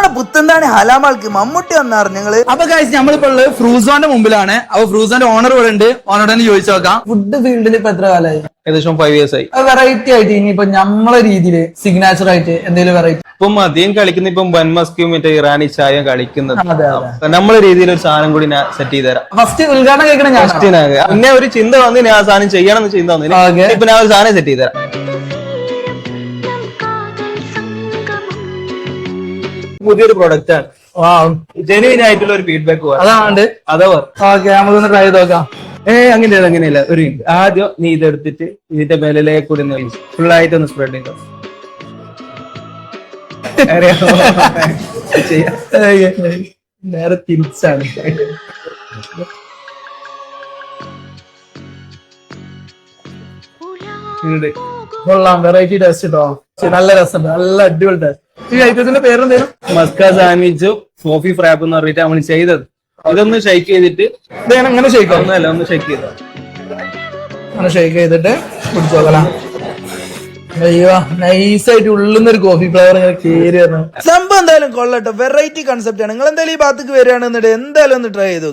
നമ്മുടെ പുത്തന്താണി ഹലാമാൾക്ക് മമ്മൂട്ടി വന്നറിഞ്ഞു നിങ്ങള്. അപ്പൊ കഴിച്ച് നമ്മളിപ്പോ ഉള്ളത് ഫ്രൂസോന്റെ മുമ്പിലാണ്. അപ്പൊ ഫ്രൂസോന്റെ ഓണർ ഇവിടെ ഉണ്ട്. ഓണറോട് തന്നെ ചോദിച്ചു നോക്കാം. ഫുഡ് ഫീൽഡിൽ ഇപ്പൊ എത്ര കാലമായി? ഏകദേശം 5 years ആയി. വെറൈറ്റി ആയിട്ട് ഇനിയിപ്പോ നമ്മളെ രീതിയിൽ സിഗ്നേച്ചർ ആയിട്ട് എന്തെങ്കിലും വെറൈറ്റി ഇപ്പം അധികം കളിക്കുന്ന ഇപ്പം ബൻമസ്കും മറ്റേ ഇറാനി ചായ കളിക്കുന്നത്. അതെ അതെ. നമ്മളെ രീതിയിൽ ഒരു സാധനം കൂടി ഞാൻ സെറ്റ് ചെയ്ത് തരാം. ഫസ്റ്റ് ഉദ്ഘാടനം കേൾക്കണ ഞാൻ പിന്നെ ഒരു ചിന്ത വന്ന് ഞാൻ ആ സാധനം ചെയ്യണമെന്ന് ചിന്ത വന്നില്ല. ഇപ്പൊ ഞാൻ ഒരു സാധനം സെറ്റ് ചെയ്ത് തരാം. പുതിയൊരു പ്രൊഡക്റ്റ് ആണ്. ജെനുവിൻ ആയിട്ടുള്ള ഒരു ഫീഡ്ബാക്ക് അതാണ്ട് അതാ ഓക്കെ നമുക്കൊന്ന് ട്രൈ ചെയ്ത് നോക്കാം. അങ്ങനെയല്ല ഒരു ആദ്യം നീ ഇതെടുത്തിട്ട് ഇതിന്റെ മേലേക്ക് കൂടി ഫുൾ ആയിട്ട് ഒന്ന് സ്പ്രെഡ് ചെയ്തോ. നേരെ തിരിച്ചാണ്. കൊള്ളാം, വെറൈറ്റി ടേസ്റ്റ് കേട്ടോ. നല്ല രസമുണ്ട്, നല്ല അടിപൊളി ടേസ്റ്റ്. ഈ ഐറ്റത്തിന്റെ പേരെന്തേലും? മസ്ക സാൻഡ്വിച്ചും കോഫി ഫ്രാപ്പ് എന്ന് പറഞ്ഞിട്ട് നമ്മൾ ചെയ്തത്. ഇതൊന്ന് ഷെയ്ക്ക് ചെയ്തിട്ട് ഇങ്ങനെ ഷെയ്ക്ക് ഒന്നല്ല ഒന്ന് ഷെയ്ക്ക് ചെയ്തോ. അങ്ങനെ ഷെയ്ക്ക് ചെയ്തിട്ട് കുടിച്ചോക്കലാം. അയ്യോ നൈസായിട്ട് ഉള്ളുന്നൊരു കോഫി ഫ്ലേവർ ഇങ്ങനെ കേറി വരണം. സംഭവം എന്തായാലും കൊള്ളട്ടോ, വെറൈറ്റി കൺസെപ്റ്റ് ആണ്. നിങ്ങൾ എന്തായാലും ഈ ഭാഗത്തേക്ക് വരികയാണെന്നുണ്ടെങ്കിൽ എന്തായാലും ഒന്ന് ട്രൈ ചെയ്തു.